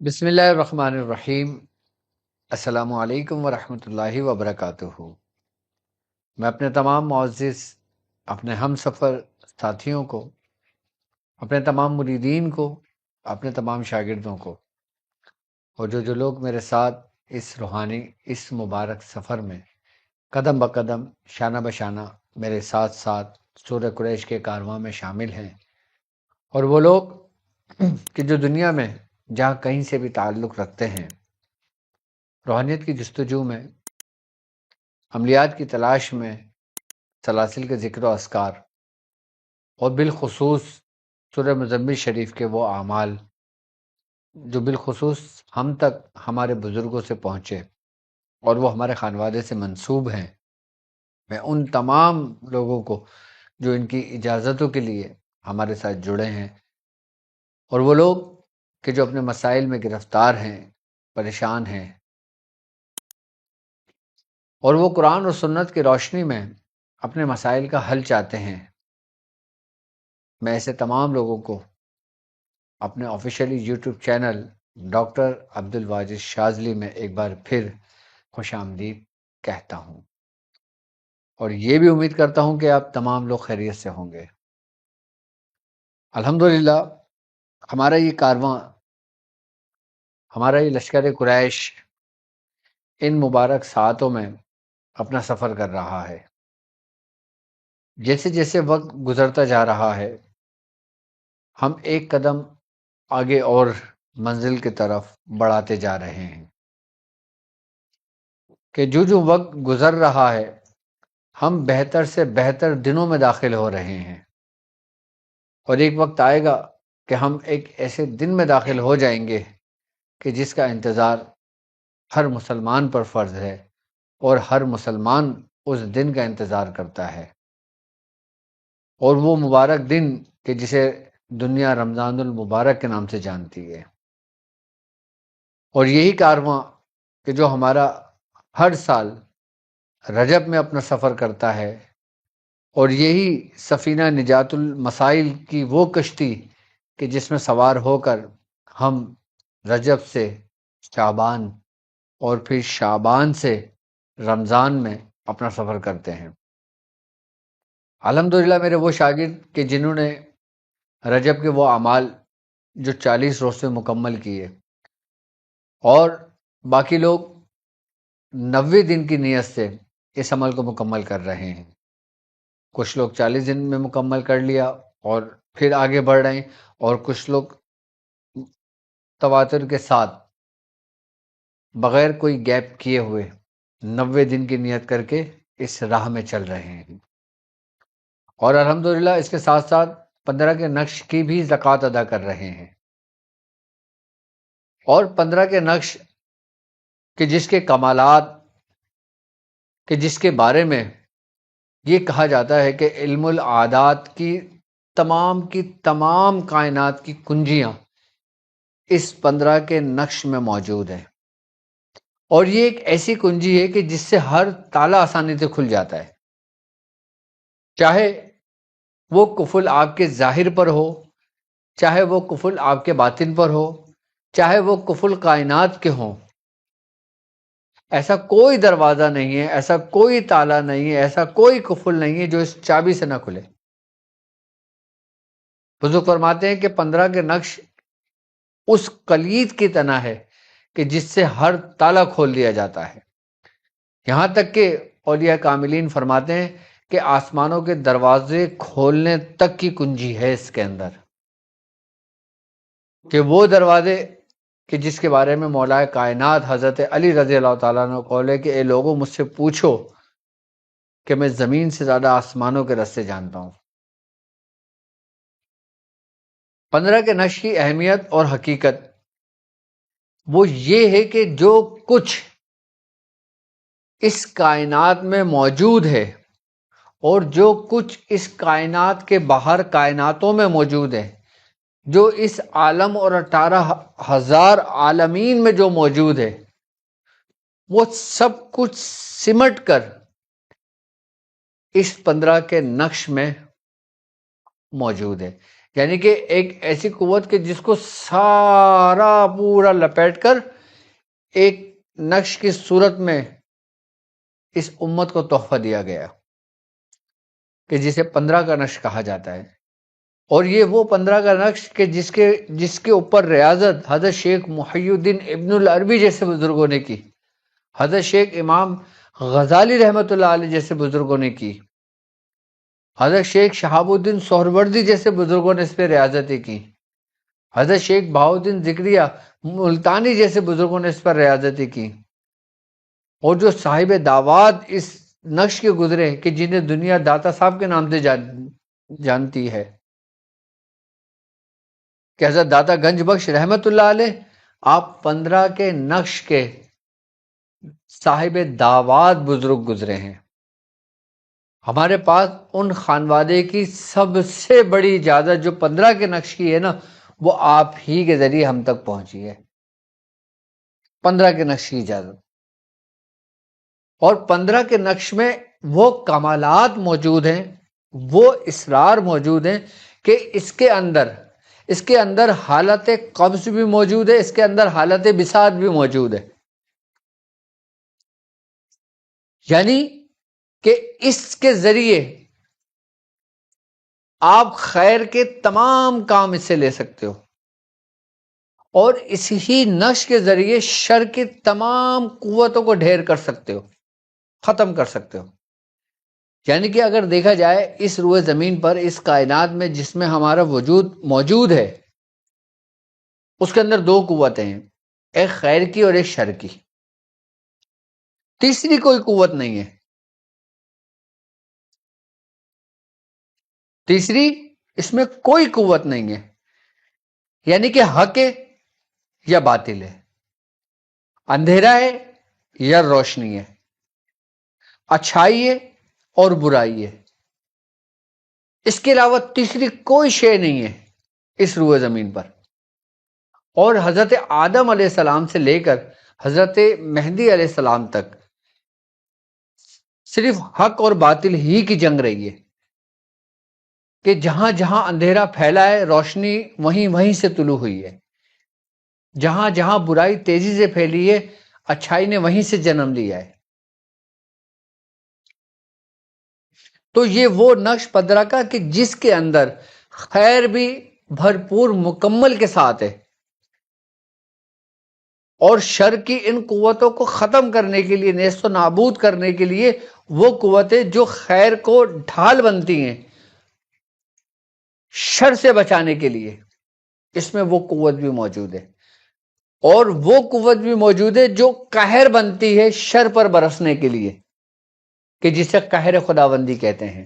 بسم اللہ الرحمن الرحیم۔ السلام علیکم ورحمۃ اللہ وبرکاتہ۔ میں اپنے تمام معزز اپنے ہم سفر ساتھیوں کو، اپنے تمام مریدین کو، اپنے تمام شاگردوں کو، اور جو لوگ میرے ساتھ اس روحانی اس مبارک سفر میں قدم بقدم شانہ بشانہ میرے ساتھ ساتھ سورہ قریش کے کارواں میں شامل ہیں، اور وہ لوگ کہ جو دنیا میں جہاں کہیں سے بھی تعلق رکھتے ہیں، روحانیت کی جستجو میں، عملیات کی تلاش میں، سلاسل کے ذکر و اذکار، اور بالخصوص سورہ مزمل شریف کے وہ اعمال جو بالخصوص ہم تک ہمارے بزرگوں سے پہنچے اور وہ ہمارے خانوادے سے منسوب ہیں، میں ان تمام لوگوں کو جو ان کی اجازتوں کے لیے ہمارے ساتھ جڑے ہیں، اور وہ لوگ کہ جو اپنے مسائل میں گرفتار ہیں، پریشان ہیں، اور وہ قرآن اور سنت کی روشنی میں اپنے مسائل کا حل چاہتے ہیں، میں ایسے تمام لوگوں کو اپنے officially YouTube channel doctor Abdul Wajid Shazli میں ایک بار پھر خوش آمدید کہتا ہوں، اور یہ بھی امید کرتا ہوں کہ آپ تمام لوگ خیریت سے ہوں گے۔ الحمدللہ ہمارا یہ کارواں، ہمارا یہ لشکر قریش ان مبارک ساعتوں میں اپنا سفر کر رہا ہے۔ جیسے جیسے وقت گزرتا جا رہا ہے، ہم ایک قدم آگے اور منزل کی طرف بڑھاتے جا رہے ہیں کہ جو وقت گزر رہا ہے، ہم بہتر سے بہتر دنوں میں داخل ہو رہے ہیں، اور ایک وقت آئے گا کہ ہم ایک ایسے دن میں داخل ہو جائیں گے کہ جس کا انتظار ہر مسلمان پر فرض ہے، اور ہر مسلمان اس دن کا انتظار کرتا ہے، اور وہ مبارک دن کہ جسے دنیا رمضان المبارک کے نام سے جانتی ہے، اور یہی کارواں کہ جو ہمارا ہر سال رجب میں اپنا سفر کرتا ہے، اور یہی سفینہ نجات المسائل کی وہ کشتی کہ جس میں سوار ہو کر ہم رجب سے شعبان اور پھر شعبان سے رمضان میں اپنا سفر کرتے ہیں۔ الحمدللہ میرے وہ شاگرد کہ جنہوں نے رجب کے وہ اعمال جو 40 روز سے مکمل کیے، اور باقی لوگ 90 دن کی نیت سے اس عمل کو مکمل کر رہے ہیں۔ کچھ لوگ 40 دن میں مکمل کر لیا اور پھر آگے بڑھ رہے ہیں، اور کچھ لوگ تواتر کے ساتھ بغیر کوئی گیپ کیے ہوئے 90 دن کی نیت کر کے اس راہ میں چل رہے ہیں، اور الحمدللہ اس کے ساتھ ساتھ 15 کے نقش کی بھی زکوٰۃ ادا کر رہے ہیں، اور 15 کے نقش کہ جس کے کمالات کہ جس کے بارے میں یہ کہا جاتا ہے کہ علم العادات کی تمام کائنات کی کنجیاں اس 15 کے نقش میں موجود ہے، اور یہ ایک ایسی کنجی ہے کہ جس سے ہر تالا آسانی سے کھل جاتا ہے، چاہے وہ قفل آپ کے ظاہر پر ہو، چاہے وہ قفل آپ کے باطن پر ہو، چاہے وہ قفل کائنات کے ہوں، ایسا کوئی دروازہ نہیں ہے، ایسا کوئی تالا نہیں ہے، ایسا کوئی قفل نہیں ہے جو اس چابی سے نہ کھلے۔ بزرگ فرماتے ہیں کہ 15 کے نقش اس کلید کی طرح ہے کہ جس سے ہر تالا کھول دیا جاتا ہے، یہاں تک کہ اولیاء کاملین فرماتے ہیں کہ آسمانوں کے دروازے کھولنے تک کی کنجی ہے اس کے اندر، کہ وہ دروازے کہ جس کے بارے میں مولا کائنات حضرت علی رضی اللہ تعالیٰ نے قول ہے کہ اے لوگوں مجھ سے پوچھو کہ میں زمین سے زیادہ آسمانوں کے رستے جانتا ہوں۔ 15 کے نقش کی اہمیت اور حقیقت وہ یہ ہے کہ جو کچھ اس کائنات میں موجود ہے، اور جو کچھ اس کائنات کے باہر کائناتوں میں موجود ہے، جو اس عالم اور 18,000 عالمین میں جو موجود ہے، وہ سب کچھ سمٹ کر اس 15 کے نقش میں موجود ہے۔ یعنی کہ ایک ایسی قوت کہ جس کو سارا پورا لپیٹ کر ایک نقش کی صورت میں اس امت کو تحفہ دیا گیا، کہ جسے 15 کا نقش کہا جاتا ہے۔ اور یہ وہ 15 کا نقش کہ جس کے اوپر ریاضت حضرت شیخ محی الدین ابن العربی جیسے بزرگوں نے کی، حضرت شیخ امام غزالی رحمۃ اللہ علیہ جیسے بزرگوں نے کی، حضرت شیخ شہاب الدین سہروردی جیسے بزرگوں نے اس پہ ریاضتیں کی، حضرت شیخ بہاؤالدین ذکریہ ملتانی جیسے بزرگوں نے اس پر ریاضتیں کی، اور جو صاحب دعوات اس نقش کے گزرے کہ جنہیں دنیا داتا صاحب کے نام سے جانتی ہے، کہ حضرت داتا گنج بخش رحمت اللہ علیہ آپ 15 کے نقش کے صاحب دعوات بزرگ گزرے ہیں۔ ہمارے پاس ان خانوادے کی سب سے بڑی اجازت جو 15 کے نقش کی ہے نا، وہ آپ ہی کے ذریعے ہم تک پہنچی ہے، 15 کے نقش کی اجازت۔ اور 15 کے نقش میں وہ کمالات موجود ہیں، وہ اسرار موجود ہیں کہ اس کے اندر حالت قبض بھی موجود ہے، اس کے اندر حالت بساط بھی موجود ہے، یعنی کہ اس کے ذریعے آپ خیر کے تمام کام اس سے لے سکتے ہو، اور اسی نقش کے ذریعے شر کی تمام قوتوں کو ڈھیر کر سکتے ہو، ختم کر سکتے ہو۔ یعنی کہ اگر دیکھا جائے اس روئے زمین پر، اس کائنات میں جس میں ہمارا وجود موجود ہے، اس کے اندر 2 قوتیں ہیں، ایک خیر کی اور ایک شر کی، تیسری کوئی قوت نہیں ہے۔ تیسری اس میں کوئی قوت نہیں ہے، یعنی کہ حق ہے یا باطل ہے، اندھیرا ہے یا روشنی ہے، اچھائی ہے اور برائی ہے، اس کے علاوہ تیسری کوئی شے نہیں ہے اس روئے زمین پر۔ اور حضرت آدم علیہ السلام سے لے کر حضرت مہدی علیہ السلام تک صرف حق اور باطل ہی کی جنگ رہی ہے، کہ جہاں جہاں اندھیرا پھیلا ہے روشنی وہیں سے طلوع ہوئی ہے، جہاں جہاں برائی تیزی سے پھیلی ہے اچھائی نے وہیں سے جنم لیا ہے۔ تو یہ وہ نقش 15 کا کہ جس کے اندر خیر بھی بھرپور مکمل کے ساتھ ہے، اور شر کی ان قوتوں کو ختم کرنے کے لیے، نیست و نابود کرنے کے لیے وہ قوتیں جو خیر کو ڈھال بنتی ہیں شر سے بچانے کے لیے، اس میں وہ قوت بھی موجود ہے، اور وہ قوت بھی موجود ہے جو قہر بنتی ہے شر پر برسنے کے لیے، کہ جسے قہر خداوندی کہتے ہیں۔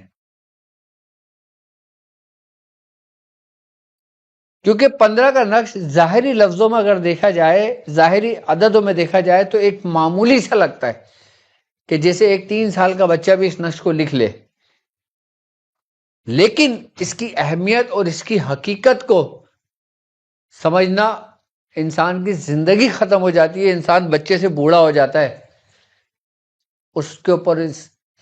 کیونکہ 15 کا نقش ظاہری لفظوں میں اگر دیکھا جائے، ظاہری عددوں میں دیکھا جائے تو ایک معمولی سا لگتا ہے، کہ جیسے ایک 3 سال کا بچہ بھی اس نقش کو لکھ لے، لیکن اس کی اہمیت اور اس کی حقیقت کو سمجھنا انسان کی زندگی ختم ہو جاتی ہے، انسان بچے سے بوڑھا ہو جاتا ہے، اس کے اوپر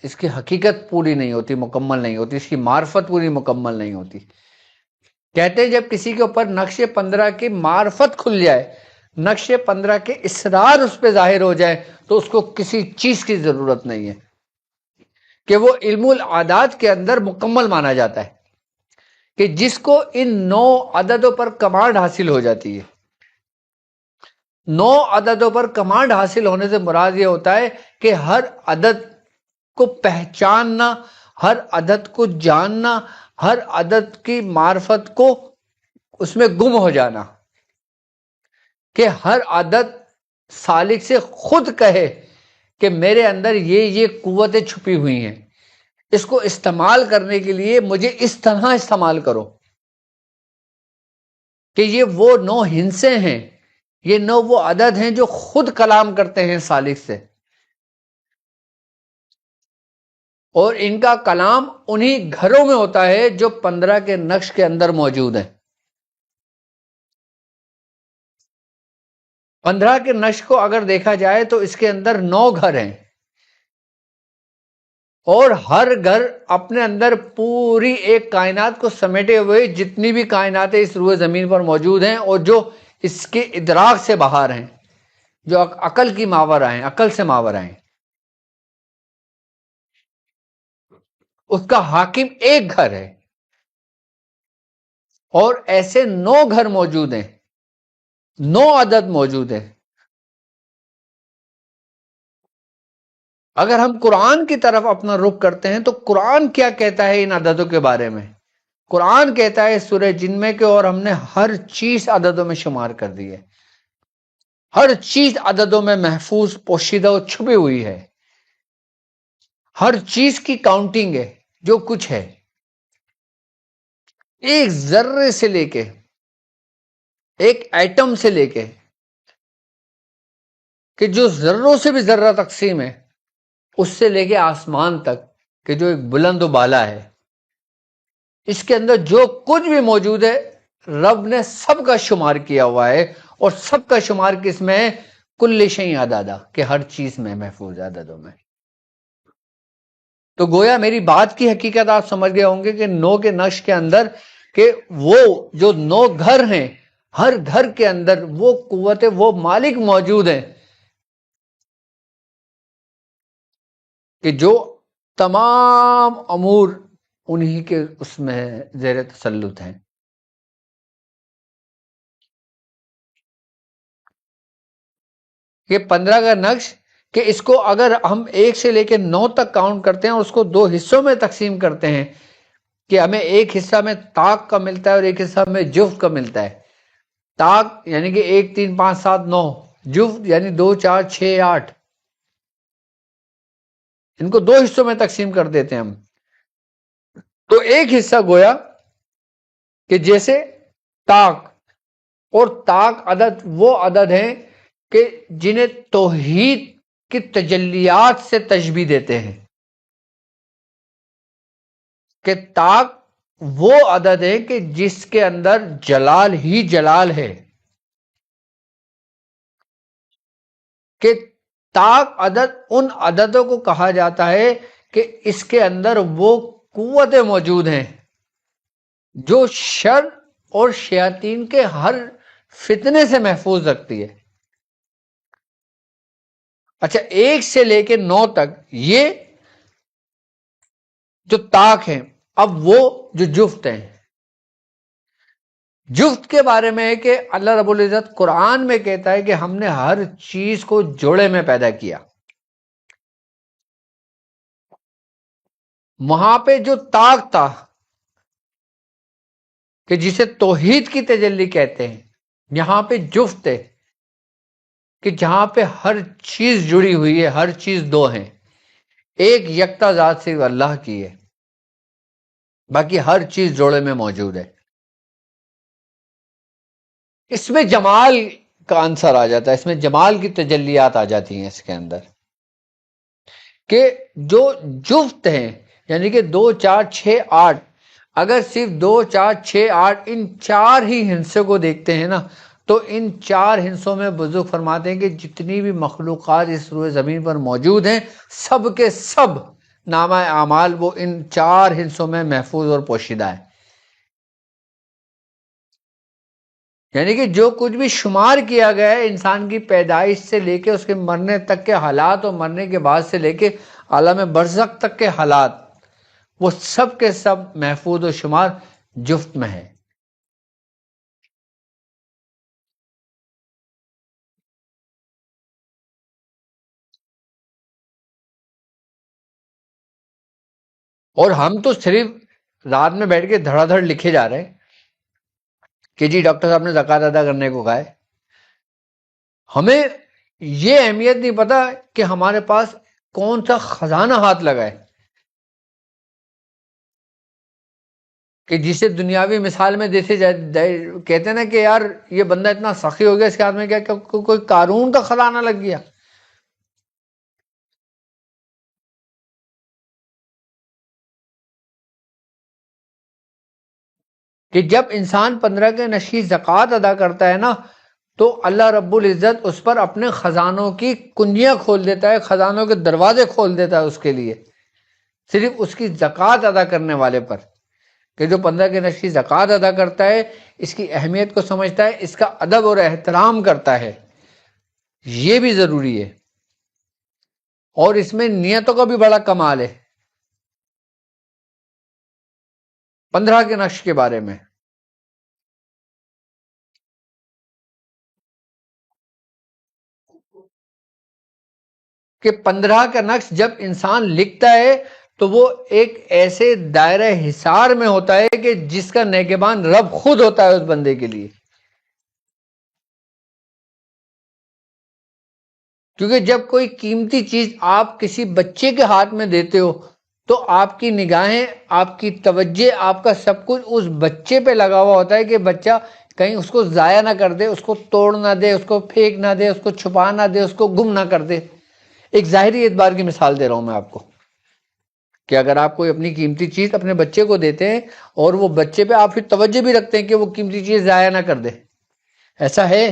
اس کی حقیقت پوری نہیں ہوتی، مکمل نہیں ہوتی، اس کی معرفت پوری مکمل نہیں ہوتی۔ کہتے ہیں جب کسی کے اوپر نقش 15 کی معرفت کھل جائے، نقش 15 کے اسرار اس پہ ظاہر ہو جائے، تو اس کو کسی چیز کی ضرورت نہیں ہے، کہ وہ علم العادات کے اندر مکمل مانا جاتا ہے، کہ جس کو ان 9 عددوں پر کمانڈ حاصل ہو جاتی ہے۔ 9 عددوں پر کمانڈ حاصل ہونے سے مراد یہ ہوتا ہے کہ ہر عدد کو پہچاننا، ہر عدد کو جاننا، ہر عدد کی معرفت کو اس میں گم ہو جانا، کہ ہر عدد سالک سے خود کہے کہ میرے اندر یہ قوتیں چھپی ہوئی ہیں، اس کو استعمال کرنے کے لیے مجھے اس طرح استعمال کرو، کہ یہ وہ 9 ہندسے ہیں، یہ 9 وہ عدد ہیں جو خود کلام کرتے ہیں سالک سے، اور ان کا کلام انہی گھروں میں ہوتا ہے جو 15 کے نقش کے اندر موجود ہیں۔ 15 کے نقش کو اگر دیکھا جائے تو اس کے اندر 9 گھر ہیں، اور ہر گھر اپنے اندر پوری ایک کائنات کو سمیٹے ہوئے جتنی بھی کائناتیں اس روئے زمین پر موجود ہیں اور جو اس کے ادراک سے باہر ہیں، جو عقل کی ماورا ہیں، عقل سے ماورا ہیں، اس کا حاکم ایک گھر ہے، اور ایسے 9 گھر موجود ہیں، 9 عدد موجود ہیں۔ اگر ہم قرآن کی طرف اپنا رخ کرتے ہیں تو قرآن کیا کہتا ہے ان عددوں کے بارے میں؟ قرآن کہتا ہے سورہ جن میں کہ اور ہم نے ہر چیز عددوں میں شمار کر دی ہے، ہر چیز عددوں میں محفوظ، پوشیدہ اور چھپی ہوئی ہے، ہر چیز کی کاؤنٹنگ ہے، جو کچھ ہے، ایک ذرے سے لے کے، ایک ایٹم سے لے کے، کہ جو ذروں سے بھی ذرہ تقسیم ہے، اس سے لے کے آسمان تک کہ جو ایک بلند و بالا ہے، اس کے اندر جو کچھ بھی موجود ہے رب نے سب کا شمار کیا ہوا ہے، اور سب کا شمار کس میں ہے؟ کل شیء عددا، کہ ہر چیز میں محفوظ عددوں میں۔ تو گویا میری بات کی حقیقت آپ سمجھ گئے ہوں گے کہ 9 کے نقش کے اندر کہ وہ جو 9 گھر ہیں، ہر گھر کے اندر وہ قوت، وہ مالک موجود ہیں کہ جو تمام امور انہی کے اس میں زیر تسلط ہیں۔ یہ 15 کا نقش کہ اس کو اگر ہم 1 سے لے کے 9 تک کاؤنٹ کرتے ہیں اور اس کو 2 حصوں میں تقسیم کرتے ہیں کہ ہمیں ایک حصہ میں طاق کا ملتا ہے اور ایک حصہ میں جفت کا ملتا ہے۔ طاق یعنی کہ 1 3 5 7 9، جفت یعنی 2 4 6 8، ان کو 2 حصوں میں تقسیم کر دیتے ہیں ہم۔ تو ایک حصہ گویا کہ جیسے طاق، اور طاق عدد وہ عدد ہیں کہ جنہیں توحید کی تجلیات سے تشبیہ دیتے ہیں، کہ طاق وہ عدد ہے کہ جس کے اندر جلال ہی جلال ہے، کہ طاق عدد ان عددوں کو کہا جاتا ہے کہ اس کے اندر وہ قوتیں موجود ہیں جو شر اور شیاطین کے ہر فتنے سے محفوظ رکھتی ہے۔ اچھا، 1 سے لے کے 9 تک یہ جو طاق ہیں، اب وہ جو جفت ہیں، جفت کے بارے میں ہے کہ اللہ رب العزت قرآن میں کہتا ہے کہ ہم نے ہر چیز کو جوڑے میں پیدا کیا۔ وہاں پہ جو طاق تھا کہ جسے توحید کی تجلی کہتے ہیں، یہاں پہ جفت ہے کہ جہاں پہ ہر چیز جڑی ہوئی ہے، ہر چیز 2 ہیں، ایک یکتا ذات صرف اللہ کی ہے، باقی ہر چیز جوڑے میں موجود ہے۔ اس میں جمال کا عنصر آ جاتا ہے، اس میں جمال کی تجلیات آ جاتی ہیں اس کے اندر، کہ جو جفت ہیں یعنی کہ 2 4 6 8، اگر صرف 2 4 6 8 ان 4 ہی ہندسوں کو دیکھتے ہیں نا، تو ان 4 ہندسوں میں بزرگ فرماتے ہیں کہ جتنی بھی مخلوقات اس روئے زمین پر موجود ہیں، سب کے سب نامہ اعمال وہ ان 4 ہندسوں میں محفوظ اور پوشیدہ ہے۔ یعنی کہ جو کچھ بھی شمار کیا گیا ہے انسان کی پیدائش سے لے کے اس کے مرنے تک کے حالات، اور مرنے کے بعد سے لے کے عالم برزخ تک کے حالات، وہ سب کے سب محفوظ و شمار جفت میں ہے۔ اور ہم تو صرف رات میں بیٹھ کے دھڑا دھڑ لکھے جا رہے ہیں کہ جی ڈاکٹر صاحب نے زکوٰۃ ادا کرنے کو کہا ہے، ہمیں یہ اہمیت نہیں پتا کہ ہمارے پاس کون سا خزانہ ہاتھ لگا ہے، کہ جسے دنیاوی مثال میں جیسے کہتے ہیں نا کہ یار یہ بندہ اتنا سخی ہو گیا، اس کے ہاتھ میں کیا کوئی قارون کا خزانہ لگ گیا۔ کہ جب انسان 15 کے نشی زکوٰۃ ادا کرتا ہے نا، تو اللہ رب العزت اس پر اپنے خزانوں کی کنجیاں کھول دیتا ہے، خزانوں کے دروازے کھول دیتا ہے اس کے لیے، صرف اس کی زکوٰۃ ادا کرنے والے پر، کہ جو 15 کے نقش کی زکوٰۃ ادا کرتا ہے، اس کی اہمیت کو سمجھتا ہے، اس کا ادب اور احترام کرتا ہے، یہ بھی ضروری ہے۔ اور اس میں نیتوں کا بھی بڑا کمال ہے 15 کے نقش کے بارے میں، کہ 15 کا نقش جب انسان لکھتا ہے تو وہ ایک ایسے دائرہ حصار میں ہوتا ہے کہ جس کا نگہبان رب خود ہوتا ہے اس بندے کے لیے۔ کیونکہ جب کوئی قیمتی چیز آپ کسی بچے کے ہاتھ میں دیتے ہو تو آپ کی نگاہیں، آپ کی توجہ، آپ کا سب کچھ اس بچے پہ لگا ہوا ہوتا ہے کہ بچہ کہیں اس کو ضائع نہ کر دے، اس کو توڑ نہ دے، اس کو پھینک نہ دے، اس کو چھپا نہ دے، اس کو گم نہ کر دے۔ ایک ظاہری اعتبار کی مثال دے رہا ہوں میں آپ کو، کہ اگر آپ کوئی اپنی قیمتی چیز اپنے بچے کو دیتے ہیں اور وہ بچے پہ آپ پھر توجہ بھی رکھتے ہیں کہ وہ قیمتی چیز ضائع نہ کر دے، ایسا ہے؟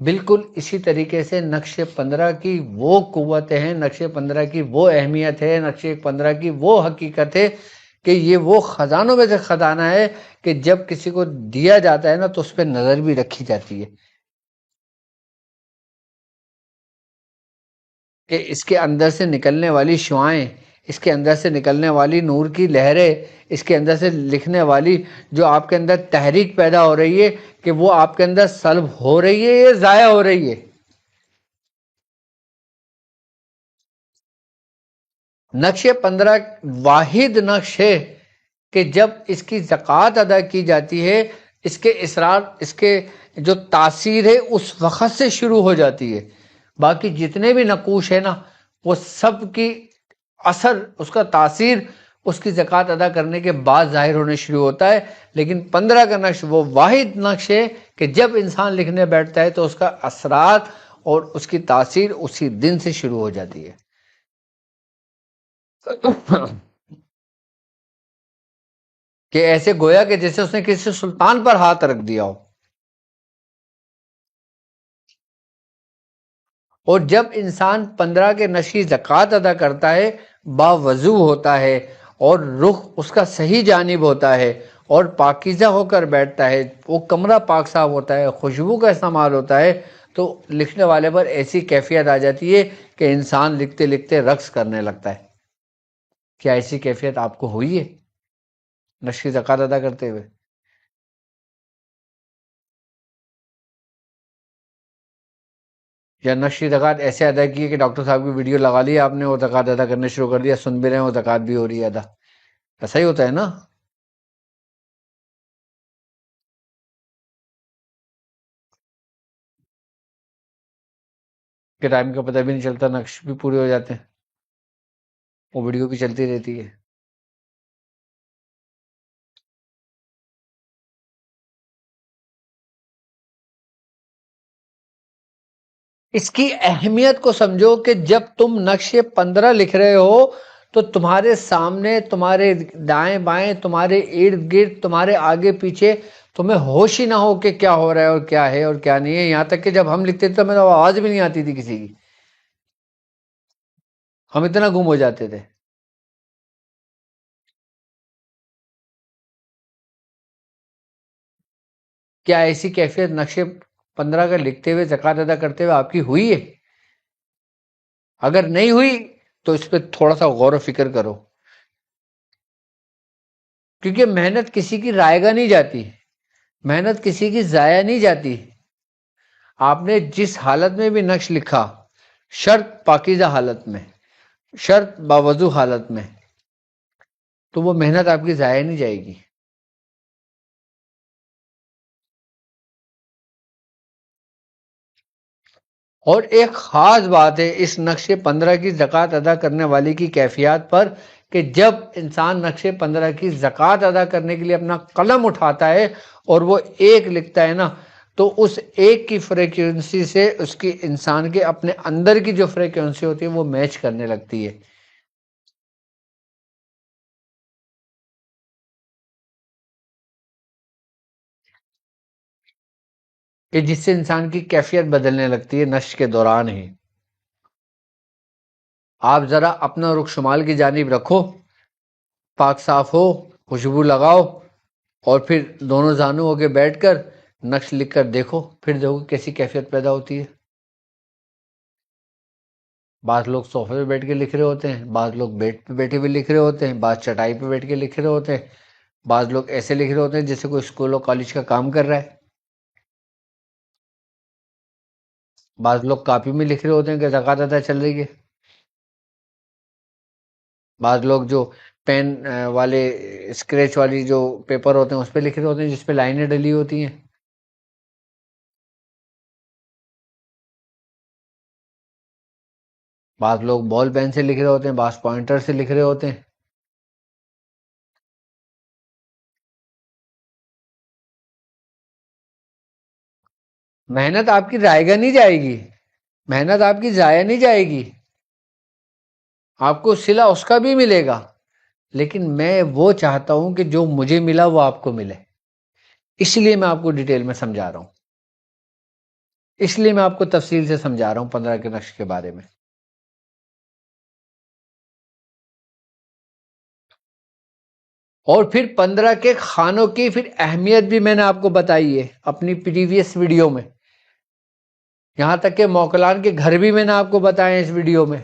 بالکل اسی طریقے سے نقش 15 کی وہ قوتیں ہیں، نقش 15 کی وہ اہمیت ہے، نقش 15 کی وہ حقیقت ہے کہ یہ وہ خزانوں میں سے خزانہ ہے کہ جب کسی کو دیا جاتا ہے نا تو اس پہ نظر بھی رکھی جاتی ہے کہ اس کے اندر سے نکلنے والی شعائیں، اس کے اندر سے نکلنے والی نور کی لہریں، اس کے اندر سے لکھنے والی جو آپ کے اندر تحریک پیدا ہو رہی ہے کہ وہ آپ کے اندر سلب ہو رہی ہے یا ضائع ہو رہی ہے۔ نقش 15 واحد نقش ہے کہ جب اس کی زکوٰۃ ادا کی جاتی ہے، اس کے اسرار، اس کے جو تاثیر ہے اس وقت سے شروع ہو جاتی ہے۔ باقی جتنے بھی نقوش ہیں نا وہ سب کی اثر، اس کا تاثیر اس کی زکوٰۃ ادا کرنے کے بعد ظاہر ہونے شروع ہوتا ہے۔ لیکن 15 کا نقش وہ واحد نقش ہے کہ جب انسان لکھنے بیٹھتا ہے تو اس کا اثرات اور اس کی تاثیر اسی دن سے شروع ہو جاتی ہے۔ کہ ایسے گویا کہ جیسے اس نے کسی سلطان پر ہاتھ رکھ دیا ہو۔ اور جب انسان 15 کے نشی زکوٰۃ ادا کرتا ہے، باوضو ہوتا ہے اور رخ اس کا صحیح جانب ہوتا ہے اور پاکیزہ ہو کر بیٹھتا ہے، وہ کمرہ پاک صاف ہوتا ہے، خوشبو کا استعمال ہوتا ہے، تو لکھنے والے پر ایسی کیفیت آ جاتی ہے کہ انسان لکھتے لکھتے رقص کرنے لگتا ہے۔ کیا ایسی کیفیت آپ کو ہوئی ہے نشی زکوٰۃ ادا کرتے ہوئے؟ یا نقشی زکوٰۃ ایسے ادا کی ہے کہ ڈاکٹر صاحب کی ویڈیو لگا لی آپ نے اور زکوٰۃ ادا کرنے شروع کر دیا، سن بھی رہے ہیں اور زکوٰۃ بھی ہو رہی ہے ادا؟ ایسا ہی ہوتا ہے نا؟ کہ ٹائم کا پتہ بھی نہیں چلتا، نقش بھی پورے ہو جاتے ہیں، وہ ویڈیو بھی چلتی رہتی ہے۔ اس کی اہمیت کو سمجھو کہ جب تم نقش 15 لکھ رہے ہو تو تمہارے سامنے، تمہارے دائیں بائیں، تمہارے ارد گرد، تمہارے آگے پیچھے تمہیں ہوش ہی نہ ہو کہ کیا ہو رہا ہے اور کیا ہے اور کیا نہیں ہے۔ یہاں تک کہ جب ہم لکھتے تھے تو ہمیں تو آواز بھی نہیں آتی تھی کسی کی، ہم اتنا گم ہو جاتے تھے۔ کیا ایسی کیفیت نقش 15 کا لکھتے ہوئے زکوٰۃ ادا کرتے ہوئے آپ کی ہوئی ہے؟ اگر نہیں ہوئی تو اس پہ تھوڑا سا غور و فکر کرو، کیونکہ محنت کسی کی رائے گاہ نہیں جاتی، محنت کسی کی ضائع نہیں جاتی۔ آپ نے جس حالت میں بھی نقش لکھا، شرط پاکیزہ حالت میں، شرط باوضو حالت میں، تو وہ محنت آپ کی ضائع نہیں جائے گی۔ اور ایک خاص بات ہے اس نقش 15 کی زکوٰۃ ادا کرنے والے کی کیفیات پر کہ جب انسان نقش 15 کی زکوٰۃ ادا کرنے کے لیے اپنا قلم اٹھاتا ہے اور وہ ایک لکھتا ہے نا، تو اس ایک کی فریکوینسی سے اس کی انسان کے اپنے اندر کی جو فریکوینسی ہوتی ہے وہ میچ کرنے لگتی ہے، کہ جس سے انسان کی کیفیت بدلنے لگتی ہے نقش کے دوران ہی۔ آپ ذرا اپنا رخ شمال کی جانب رکھو، پاک صاف ہو، خوشبو لگاؤ، اور پھر دونوں زانوں کے بیٹھ کر نقش لکھ کر دیکھو، پھر دیکھو کیسی کیفیت پیدا ہوتی ہے۔ بعض لوگ صوفے پہ بیٹھ کے لکھ رہے ہوتے ہیں، بعض لوگ بیڈ پہ بیٹھے ہوئے لکھ رہے ہوتے ہیں، بعض چٹائی پہ بیٹھ کے لکھ رہے ہوتے ہیں، بعض لوگ ایسے لکھ رہے ہوتے ہیں جیسے کوئی اسکول اور کالج کا کام کر رہا ہے، بعض لوگ کاپی میں لکھ رہے ہوتے ہیں کہ زکوٰۃ ادا چل رہی ہے، بعض لوگ جو پین والے اسکریچ والی جو پیپر ہوتے ہیں اس پہ لکھ رہے ہوتے ہیں جس پہ لائنیں ڈلی ہوتی ہیں، بعض لوگ بال پین سے لکھ رہے ہوتے ہیں، بعض پوائنٹر سے لکھ رہے ہوتے ہیں۔ محنت آپ کی ضائع نہیں جائے گی، محنت آپ کی ضائع نہیں جائے گی، آپ کو صلہ اس کا بھی ملے گا، لیکن میں وہ چاہتا ہوں کہ جو مجھے ملا وہ آپ کو ملے، اس لیے میں آپ کو ڈیٹیل میں سمجھا رہا ہوں، اس لیے میں آپ کو تفصیل سے سمجھا رہا ہوں 15 کے نقش کے بارے میں۔ اور پھر 15 کے خانوں کی پھر اہمیت بھی میں نے آپ کو بتائی ہے اپنی پریویس ویڈیو میں، یہاں تک کہ موکلان کے گھر بھی میں نے آپ کو بتائے ہیں اس ویڈیو میں۔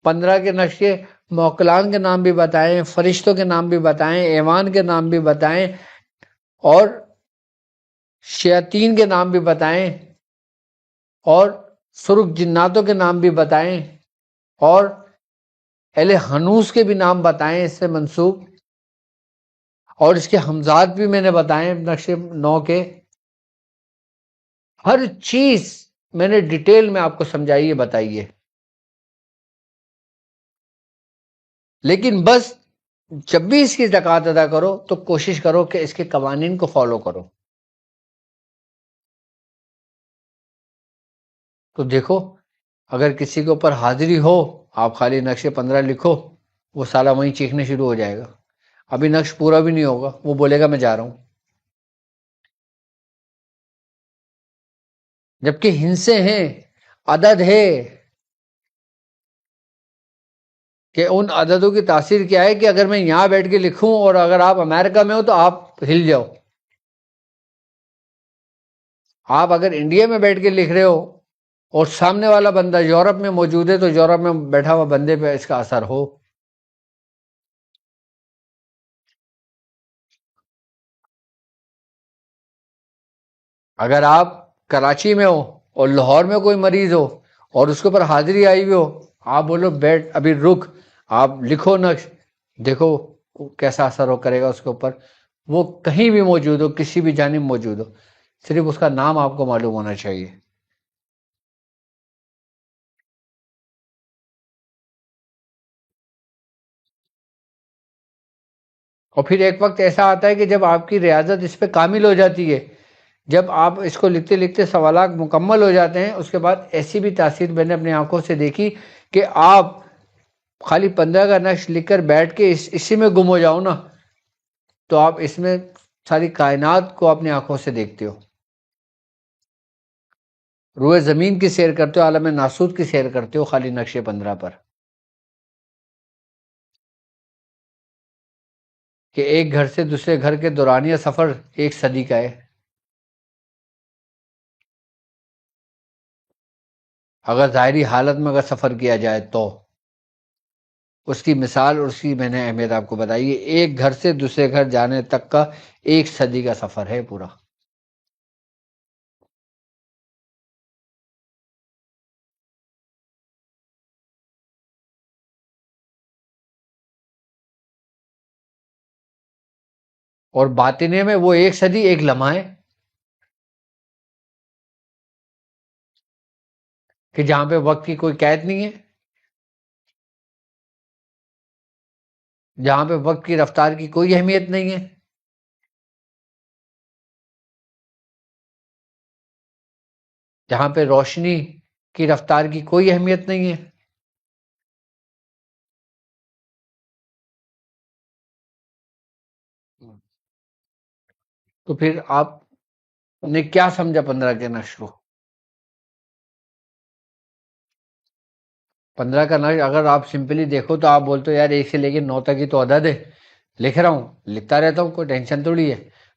15 کے نقشے موکلان کے نام بھی بتائیں، فرشتوں کے نام بھی بتائیں، ایوان کے نام بھی بتائیں، اور شیاطین کے نام بھی بتائیں، اور سرخ جناتوں کے نام بھی بتائیں، اور اہل ہنوس کے بھی نام بتائیں اس سے منسوب، اور اس کے حمزات بھی میں نے بتائے نقشے 9 کے۔ ہر چیز میں نے ڈیٹیل میں آپ کو سمجھائیے بتائیے، لیکن بس جب بھی اس کی زکوٰۃ ادا کرو تو کوشش کرو کہ اس کے قوانین کو فالو کرو۔ تو دیکھو، اگر کسی کے اوپر حاضری ہو، آپ خالی نقشے 15 لکھو، وہ سالہ وہیں چیخنے شروع ہو جائے گا، ابھی نقش پورا بھی نہیں ہوگا، وہ بولے گا میں جا رہا ہوں۔ جبکہ ہندسے ہیں، عدد ہے، کہ ان عددوں کی تاثیر کیا ہے کہ اگر میں یہاں بیٹھ کے لکھوں اور اگر آپ امریکہ میں ہو تو آپ ہل جاؤ، آپ اگر انڈیا میں بیٹھ کے لکھ رہے ہو اور سامنے والا بندہ یورپ میں موجود ہے تو یورپ میں بیٹھا ہوا بندے پہ اس کا اثر ہو۔ اگر آپ کراچی میں ہو اور لاہور میں کوئی مریض ہو اور اس کے اوپر حاضری آئی ہوئی ہو، آپ بولو بیٹھ ابھی رک، آپ لکھو نقش، دیکھو کیسا اثر ہو کرے گا اس کے اوپر، وہ کہیں بھی موجود ہو، کسی بھی جانب موجود ہو، صرف اس کا نام آپ کو معلوم ہونا چاہیے۔ اور پھر ایک وقت ایسا آتا ہے کہ جب آپ کی ریاضت اس پہ کامل ہو جاتی ہے، جب آپ اس کو لکھتے لکھتے سوالات مکمل ہو جاتے ہیں، اس کے بعد ایسی بھی تاثیر میں نے اپنی آنکھوں سے دیکھی کہ آپ خالی 15 کا نقش لکھ کر بیٹھ کے اسی میں گم ہو جاؤ نا، تو آپ اس میں ساری کائنات کو اپنی آنکھوں سے دیکھتے ہو، روئے زمین کی سیر کرتے ہو، عالم ناسوت کی سیر کرتے ہو خالی نقش 15 پر، کہ ایک گھر سے دوسرے گھر کے دورانیہ سفر 1 صدی کا ہے۔ اگر ظاہری حالت میں اگر سفر کیا جائے تو اس کی مثال اور اس کی میں نے اہمیت آپ کو بتائی ہے، ایک گھر سے دوسرے گھر جانے تک کا 1 صدی کا سفر ہے پورا۔ اور باطنے میں وہ 1 صدی ایک لمحہ ہے، کہ جہاں پہ وقت کی کوئی قید نہیں ہے، جہاں پہ وقت کی رفتار کی کوئی اہمیت نہیں ہے، جہاں پہ روشنی کی رفتار کی کوئی اہمیت نہیں ہے۔ تو پھر آپ نے کیا سمجھا 15 کے نقش کو؟ 15 کا نقش اگر آپ سمپلی دیکھو تو آپ بولتے ہو یار 1 سے لے کے 9 تک ہی تو عدد ہے، لکھ رہا ہوں، لکھتا رہتا ہوں، کوئی ٹینشن تھوڑی ہے.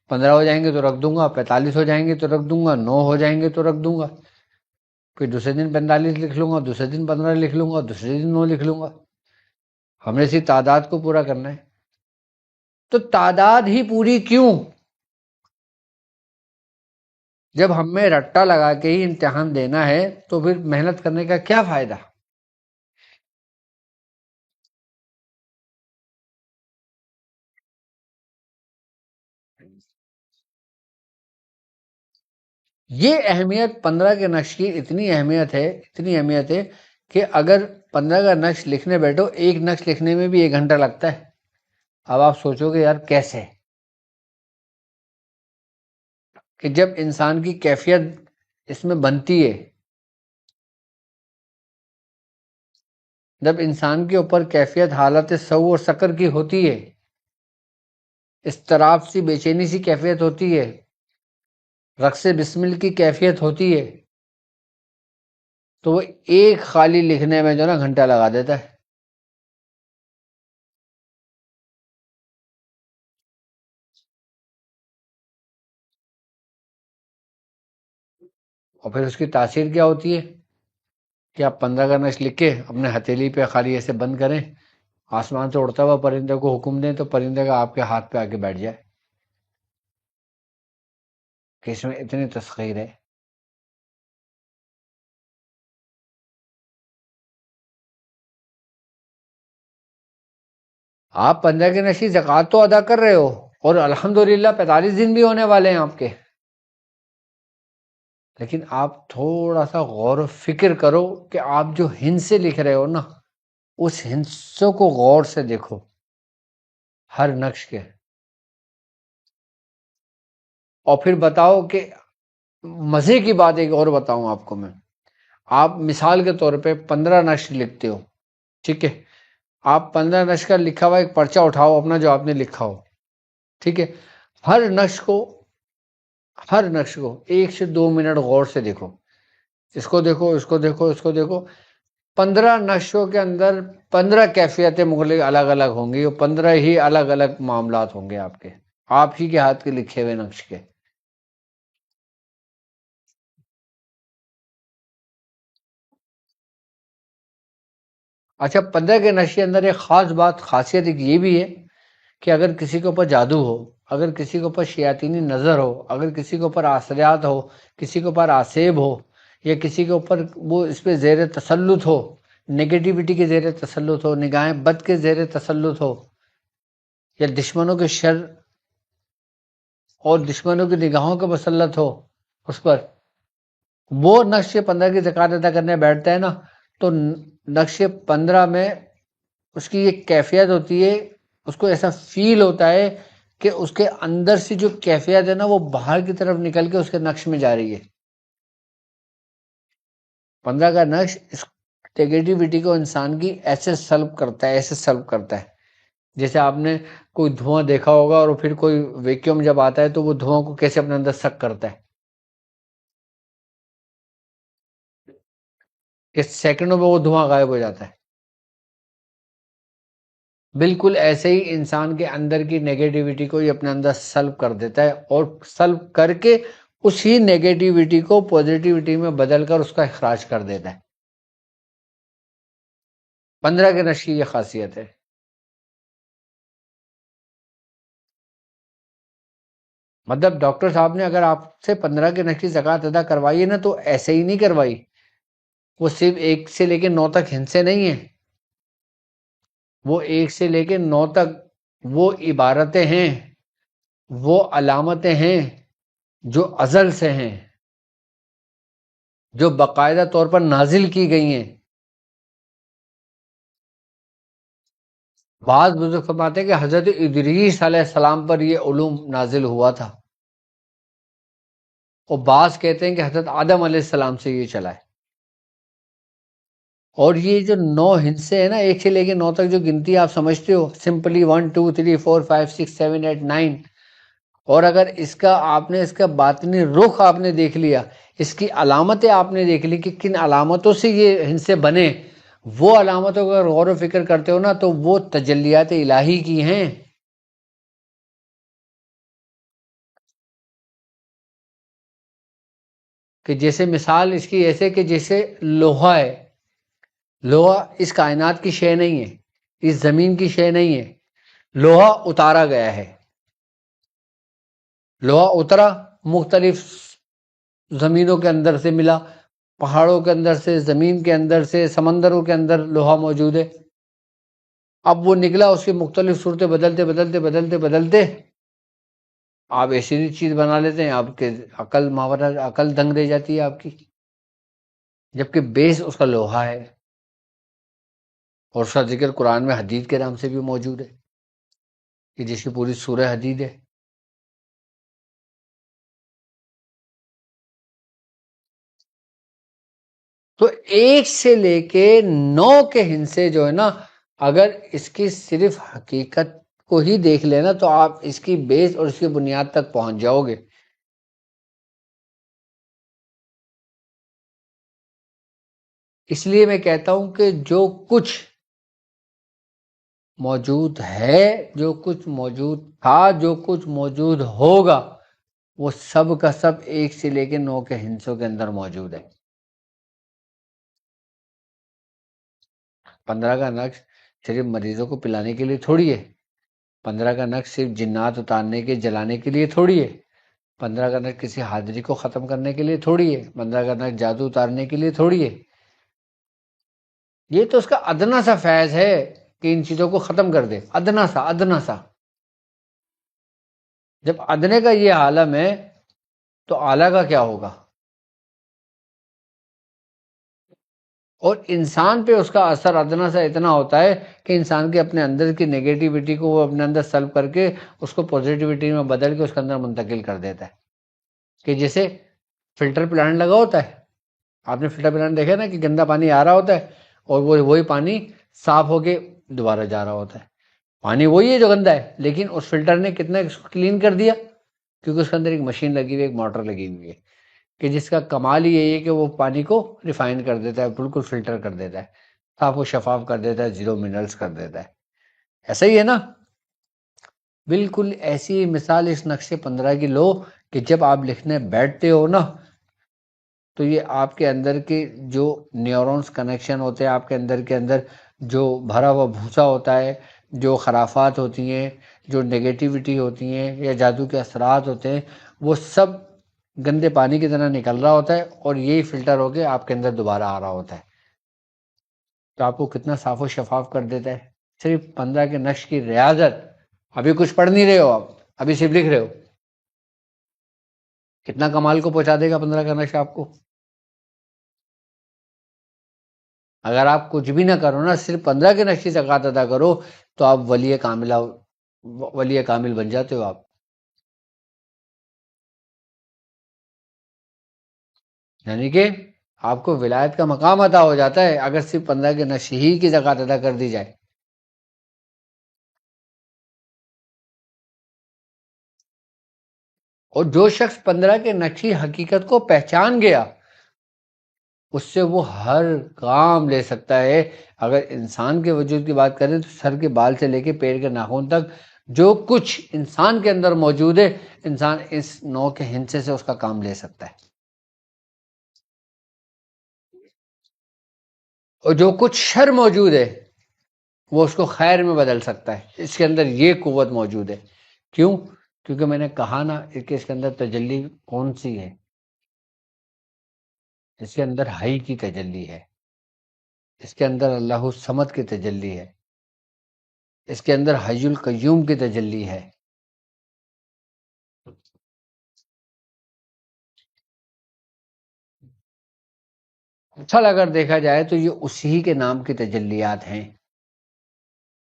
15 ہو جائیں گے تو رکھ دوں گا، 45 ہو جائیں گے تو رکھ دوں گا، 9 ہو جائیں گے تو رکھ دوں گا، پھر دوسرے دن 45 لکھ لوں گا، دوسرے دن 15 لکھ لوں گا، دوسرے دن 9 لکھ لوں گا. ہم نے صرف تعداد کو پورا کرنا ہے. تو تعداد ہی پوری کیوں؟ جب ہمیں رٹا لگا کے ہی امتحان دینا ہے تو پھر محنت کرنے کا کیا فائدہ؟ یہ اہمیت 15 کے نقش کی اتنی اہمیت ہے کہ اگر 15 کا نقش لکھنے بیٹھو، ایک نقش لکھنے میں بھی 1 گھنٹہ لگتا ہے. اب آپ سوچو گے یار کیسے؟ کہ جب انسان کی کیفیت اس میں بنتی ہے، جب انسان کے اوپر کیفیت حالت سو و سکر کی ہوتی ہے، اضطراب سی بے چینی سی کیفیت ہوتی ہے، رقص بسمل کی کیفیت ہوتی ہے، تو وہ ایک خالی لکھنے میں جو نا گھنٹہ لگا دیتا ہے. اور پھر اس کی تاثیر کیا ہوتی ہے کہ آپ 15 کا نقش لکھ کے اپنے ہتھیلی پہ خالی ایسے بند کریں، آسمان سے اڑتا ہوا پرندے کو حکم دیں تو پرندے کا آپ کے ہاتھ پہ آ کے بیٹھ جائے کہ اس میں اتنی تسخیر ہے. آپ 15 کے نشی زکوٰۃ تو ادا کر رہے ہو، اور الحمدللہ 45 دن بھی ہونے والے ہیں آپ کے، لیکن آپ تھوڑا سا غور و فکر کرو کہ آپ جو ہند سے لکھ رہے ہو نا، اس ہندسوں کو غور سے دیکھو ہر نقش کے، اور پھر بتاؤ کہ مزے کی بات ایک اور بتاؤں آپ کو میں. آپ مثال کے طور پہ 15 نقش لکھتے ہو، ٹھیک ہے، آپ 15 نقش کا لکھا ہوا ایک پرچہ اٹھاؤ اپنا جو آپ نے لکھا ہو، ٹھیک ہے، ہر نقش کو 1 سے 2 منٹ غور سے دیکھو، اس کو دیکھو، اس کو دیکھو، اس کو دیکھو. 15 نقشوں کے اندر 15 کیفیتیں مختلف الگ الگ ہوں گی، اور 15 ہی الگ الگ معاملات ہوں گے آپ ہی کے ہاتھ کے لکھے ہوئے نقش کے. اچھا، 15 کے نقش کے اندر ایک خاصیت ایک یہ بھی ہے کہ اگر کسی کے اوپر جادو ہو، اگر کسی کے اوپر شیاطینی نظر ہو، اگر کسی کے اوپر آثرات ہو، کسی کے اوپر آسیب ہو، یا کسی کے اوپر وہ اس پہ زیر تسلط ہو، نگیٹیوٹی کے زیر تسلط ہو، نگاہیں بد کے زیر تسلط ہو، یا دشمنوں کے شر اور دشمنوں کی نگاہوں کا مسلط ہو اس پر، وہ نقش 15 کی زکوٰۃ ادا کرنے بیٹھتا ہے نا، تو نقش 15 میں اس کی ایک کیفیت ہوتی ہے، اس کو ایسا فیل ہوتا ہے کہ اس کے اندر سے جو کیفیت ہے نا وہ باہر کی طرف نکل کے اس کے نقش میں جا رہی ہے. 15 کا نقش اس نگیٹیوٹی کو انسان کی ایسے سلب کرتا ہے جیسے آپ نے کوئی دھواں دیکھا ہوگا، اور پھر کوئی ویکیوم جب آتا ہے تو وہ دھواں کو کیسے اپنے اندر سک کرتا ہے کہ سیکنڈوں میں وہ دھواں غائب ہو جاتا ہے. بالکل ایسے ہی انسان کے اندر کی نیگیٹیوٹی کو یہ اپنے اندر سلب کر دیتا ہے، اور سلب کر کے اسی نیگیٹیوٹی کو پوزیٹیوٹی میں بدل کر اس کا اخراج کر دیتا ہے. 15 کے نقش کی یہ خاصیت ہے. مطلب ڈاکٹر صاحب نے اگر آپ سے 15 کے نقش کی زکوٰۃ ادا کروائی ہے نا، تو ایسے ہی نہیں کروائی، وہ صرف 1 سے لے کے 9 تک ہند سے نہیں ہے، وہ 1 سے لے کے 9 تک وہ عبارتیں ہیں، وہ علامتیں ہیں جو ازل سے ہیں، جو باقاعدہ طور پر نازل کی گئی ہیں. بعض بزرگ فرماتے ہیں کہ حضرت ادریس علیہ السلام پر یہ علوم نازل ہوا تھا، اور بعض کہتے ہیں کہ حضرت آدم علیہ السلام سے یہ چلا ہے. اور یہ جو 9 ہندسے ہیں نا، 1 سے لے کے 9 تک جو گنتی آپ سمجھتے ہو سمپلی 1 2 3 4 5 6 7 8 9، اور اگر اس کا آپ نے اس کا باطنی رخ آپ نے دیکھ لیا، اس کی علامتیں آپ نے دیکھ لی کہ کن علامتوں سے یہ ہندسے بنے، وہ علامتوں کا اگر غور و فکر کرتے ہو نا تو وہ تجلیات الہی کی ہیں. کہ جیسے مثال اس کی ایسے کہ جیسے لوہا ہے، لوہا اس کائنات کی شے نہیں ہے، اس زمین کی شے نہیں ہے، لوہا اتارا گیا ہے. لوہا اترا، مختلف زمینوں کے اندر سے ملا، پہاڑوں کے اندر سے، زمین کے اندر سے، سمندروں کے اندر لوہا موجود ہے. اب وہ نکلا، اس کی مختلف صورتیں بدلتے بدلتے بدلتے بدلتے آپ ایسی چیز بنا لیتے ہیں، آپ کے عقل ماورا عقل دنگ رہ جاتی ہے آپ کی، جبکہ بیس اس کا لوہا ہے. اور اس کا ذکر قرآن میں حدید کے نام سے بھی موجود ہے، کہ جس کی پوری سورہ حدید ہے. تو ایک سے لے کے 9 کے ہندسے جو ہے نا، اگر اس کی صرف حقیقت کو ہی دیکھ لینا تو آپ اس کی بیس اور اس کی بنیاد تک پہنچ جاؤ گے. اس لیے میں کہتا ہوں کہ جو کچھ موجود ہے، جو کچھ موجود تھا، جو کچھ موجود ہوگا، وہ سب کا سب ایک سے لے کے 9 کے ہندسوں کے اندر موجود ہے. 15 کا نقش صرف مریضوں کو پلانے کے لیے تھوڑی ہے. 15 کا نقش صرف جنات اتارنے کے جلانے کے لیے تھوڑی ہے. 15 کا نقش کسی حاضری کو ختم کرنے کے لیے تھوڑی ہے. 15 کا نقش جادو اتارنے کے لیے تھوڑی ہے. یہ تو اس کا ادنا سا فیض ہے کہ ان چیزوں کو ختم کر دے. ادنا سا، ادنا سا. جب ادنے کا یہ عالم ہے تو اعلیٰ کا کیا ہوگا؟ اور انسان پہ اس کا اثر ادنا سا اتنا ہوتا ہے کہ انسان کے اپنے اندر کی نیگیٹیوٹی کو وہ اپنے اندر سلب کر کے اس کو پوزیٹیوٹی میں بدل کے اس کے اندر منتقل کر دیتا ہے. کہ جیسے فلٹر پلانٹ لگا ہوتا ہے، آپ نے فلٹر پلانٹ دیکھا نا کہ گندا پانی آ رہا ہوتا ہے اور وہی پانی صاف ہو کے دوبارہ جا رہا ہوتا ہے. پانی وہی ہے جو گندا ہے، لیکن اس فلٹر نے کتنا کلین کر دیا، کیونکہ اس کے اندر ایک مشین لگی ہوئی ہے، ایک موٹر لگی ہوئی ہے، کہ جس کا کمال ہی یہی ہے کہ وہ پانی کو ریفائن کر دیتا ہے، بالکل فلٹر کر دیتا ہے، صاف و شفاف کر دیتا ہے، زیرو منرلز کر دیتا ہے. ایسا ہی ہے نا؟ بالکل ایسی مثال اس نقشے 15 کی لو کہ جب آپ لکھنے بیٹھتے ہو نا تو یہ آپ کے اندر کے جو نیورونز کنیکشن ہوتے ہیں، آپ کے اندر جو بھرا ہوا بھوسا ہوتا ہے، جو خرافات ہوتی ہیں، جو نیگیٹیوٹی ہوتی ہیں یا جادو کے اثرات ہوتے ہیں، وہ سب گندے پانی کی طرح نکل رہا ہوتا ہے اور یہی فلٹر ہو کے آپ کے اندر دوبارہ آ رہا ہوتا ہے. تو آپ کو کتنا صاف و شفاف کر دیتا ہے صرف 15 کے نقش کی ریاضت. ابھی کچھ پڑھ نہیں رہے ہو آپ، ابھی صرف لکھ رہے ہو. کتنا کمال کو پہنچا دے گا 15 کا نقش آپ کو. اگر آپ کچھ بھی نہ کرو نا، صرف 15 کے نقش کی زکوٰۃ ادا کرو تو آپ ولی کامل بن جاتے ہو آپ. یعنی کہ آپ کو ولایت کا مقام عطا ہو جاتا ہے اگر صرف 15 کے نقش ہی کی زکوٰۃ ادا کر دی جائے. اور جو شخص 15 کے نقش کی حقیقت کو پہچان گیا، اس سے وہ ہر کام لے سکتا ہے. اگر انسان کے وجود کی بات کریں تو سر کے بال سے لے کے پیر کے ناخن تک جو کچھ انسان کے اندر موجود ہے، انسان اس 9 کے ہندسے سے اس کا کام لے سکتا ہے. اور جو کچھ شر موجود ہے وہ اس کو خیر میں بدل سکتا ہے. اس کے اندر یہ قوت موجود ہے. کیوں؟ کیونکہ میں نے کہا نا کہ اس کے اندر تجلی کون سی ہے؟ اس کے اندر حی کی تجلی ہے، اس کے اندر اللہ الصمد کی تجلی ہے، اس کے اندر حی القیوم کی تجلی ہے. اچھا اگر دیکھا جائے تو یہ اسی کے نام کی تجلیات ہیں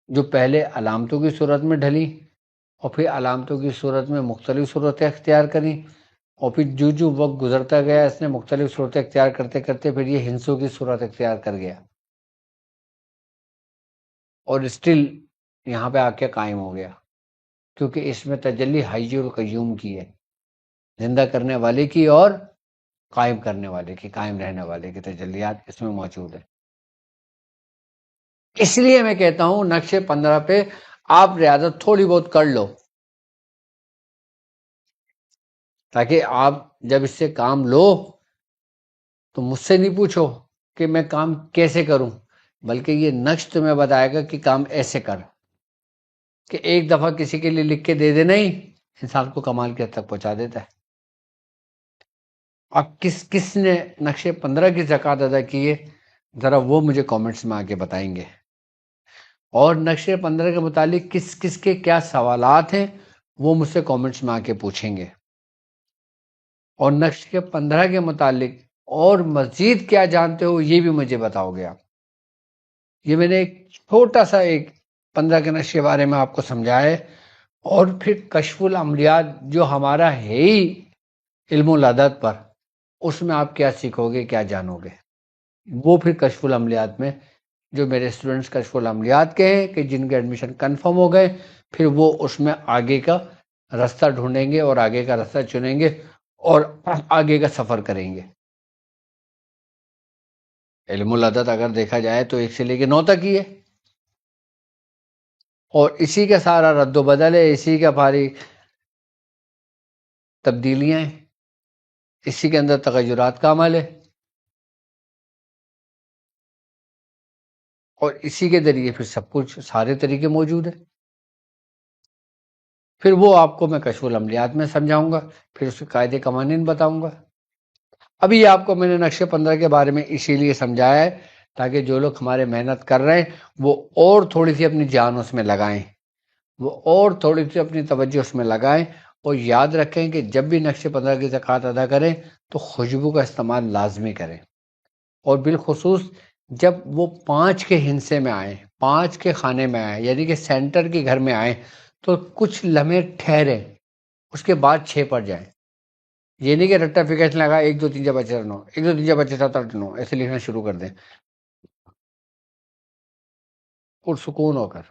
جو پہلے علامتوں کی صورت میں ڈھلی اور پھر علامتوں کی صورت میں مختلف صورتیں اختیار کریں، اور پھر جو وقت گزرتا گیا اس نے مختلف صورتیں اختیار کرتے کرتے پھر یہ ہندسوں کی صورت اختیار کر گیا اور اسٹل یہاں پہ آ کے قائم ہو گیا. کیونکہ اس میں تجلی حی القیوم کی ہے، زندہ کرنے والے کی اور قائم کرنے والے کی، قائم رہنے والے کی تجلیات اس میں موجود ہے. اس لیے میں کہتا ہوں نقشے 15 پہ آپ ریاضت تھوڑی بہت کر لو، تاکہ آپ جب اس سے کام لو تو مجھ سے نہیں پوچھو کہ میں کام کیسے کروں، بلکہ یہ نقش تمہیں بتائے گا کہ کام ایسے کر، کہ ایک دفعہ کسی کے لیے لکھ کے دے دینا ہی انسان کو کمال کے حد تک پہنچا دیتا ہے۔ اب کس نے نقشے 15 کی زکوٰۃ ادا کی ہے، ذرا وہ مجھے کامنٹس میں آ کے بتائیں گے، اور نقشے 15 کے متعلق کس کے کیا سوالات ہیں وہ مجھ سے کامنٹس میں آ کے پوچھیں گے، اور نقشے 15 کے متعلق اور مزید کیا جانتے ہو یہ بھی مجھے بتاؤ گے آپ۔ یہ میں نے ایک چھوٹا سا ایک 15 کے نقشے کے بارے میں آپ کو سمجھایا ہے، اور پھر کشف العملیات جو ہمارا ہے ہی علم العدد پر، اس میں آپ کیا سیکھو گے، کیا جانو گے، وہ پھر کشف العملیات میں جو میرے اسٹوڈنٹس کشف العملیات کے ہیں کہ جن کے ایڈمیشن کنفرم ہو گئے، پھر وہ اس میں آگے کا راستہ ڈھونڈیں گے اور آگے کا راستہ چنیں گے اور آگے کا سفر کریں گے۔ علم العدد اگر دیکھا جائے تو 1 سے لے کے 9 تک ہی ہے، اور اسی کا سارا رد و بدل ہے، اسی کا بھاری تبدیلیاں ہیں، اسی کے اندر تغیرات کا عمل ہے، اور اسی کے ذریعے پھر سب کچھ سارے طریقے موجود ہیں۔ پھر وہ آپ کو میں کشف العملیات میں سمجھاؤں گا، پھر اس کے قاعدے قوانین بتاؤں گا۔ ابھی آپ کو میں نے نقشے 15 کے بارے میں اسی لیے سمجھایا ہے تاکہ جو لوگ ہمارے محنت کر رہے ہیں وہ اور تھوڑی سی اپنی جان اس میں لگائیں، وہ اور تھوڑی سی اپنی توجہ اس میں لگائیں، اور یاد رکھیں کہ جب بھی نقشے 15 کی زکوٰۃ ادا کریں تو خوشبو کا استعمال لازمی کریں، اور بالخصوص جب وہ 5 کے ہندسے میں آئیں، 5 کے خانے میں آئیں، یعنی کہ سینٹر کے گھر میں آئیں، تو کچھ لمحے ٹھہریں، اس کے بعد 6 پر جائیں۔ یہ نہیں کہ رٹا فکیشن لگا 1 2 3 4 5 6 9 1 2 3 4 5 6 7 8 9 ایسے لکھنا شروع کر دیں، پرسکون ہو کر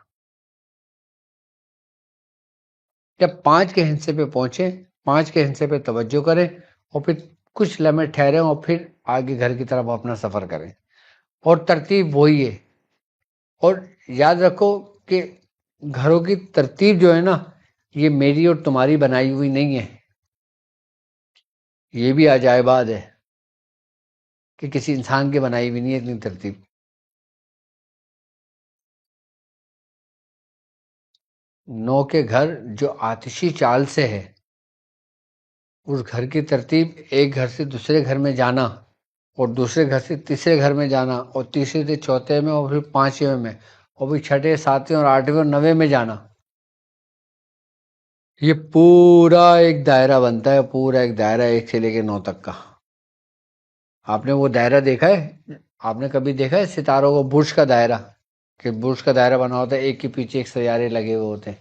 جب 5 کے ہندسے پہ پہنچیں، 5 کے ہندسے پہ توجہ کریں، اور پھر کچھ لمحے ٹھہریں اور پھر آگے گھر کی طرف اپنا سفر کریں، اور ترتیب وہی ہے۔ اور یاد رکھو کہ گھروں کی ترتیب جو ہے نا، یہ میری اور تمہاری بنائی ہوئی نہیں ہے، یہ بھی عجائبات ہے کہ کسی انسان کی بنائی ہوئی نہیں ہے اتنی ترتیب۔ 9 کے گھر جو آتشی چال سے ہے، اس گھر کی ترتیب ایک گھر سے دوسرے گھر میں جانا، اور دوسرے گھر سے تیسرے گھر میں جانا، اور تیسرے سے چوتھے میں، اور پھر 5ویں میں، اور پھر 6، 7 اور 8 اور 9 میں جانا، یہ پورا ایک دائرہ بنتا ہے، پورا ایک دائرہ 1 سے لے کے 9 تک کا۔ آپ نے وہ دائرہ دیکھا ہے؟ آپ نے کبھی دیکھا ہے ستاروں کو، برج کا دائرہ، کہ برج کا دائرہ بنا ہوتا ہے، ایک کے پیچھے ایک سیارے لگے ہوئے ہوتے ہیں،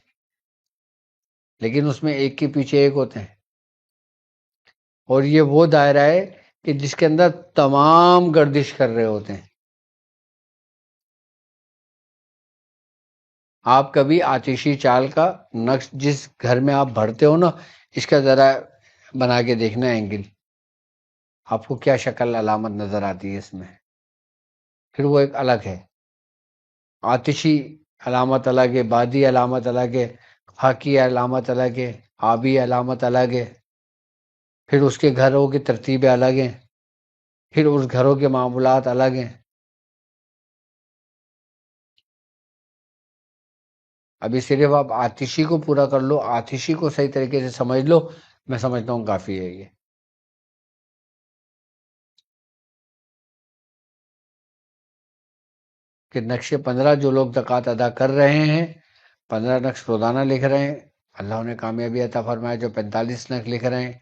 لیکن اس میں ایک کے پیچھے ایک ہوتے ہیں، اور یہ وہ دائرہ ہے کہ جس کے اندر تمام گردش کر رہے ہوتے ہیں۔ آپ کبھی آتشی چال کا نقش جس گھر میں آپ بھرتے ہو نا، اس کا ذرا بنا کے دیکھنا اینگل، آپ کو کیا شکل علامت نظر آتی ہے اس میں، پھر وہ ایک الگ ہے۔ آتشی علامت الگ ہے، بادی علامت الگ ہے، خاکی علامت الگ ہے، آبی علامت الگ ہے، پھر اس کے گھروں کی ترتیبیں الگ ہیں، پھر اس گھروں کے معاملات الگ ہیں۔ ابھی صرف آپ آتشی کو پورا کر لو، آتشی کو صحیح طریقے سے سمجھ لو، میں سمجھتا ہوں کافی ہے یہ۔ کہ نقش 15 جو لوگ زکوٰۃ ادا کر رہے ہیں، 15 نقش روزانہ لکھ رہے ہیں، اللہ انہیں کامیابی عطا فرمائے۔ جو 45 نقش لکھ رہے ہیں،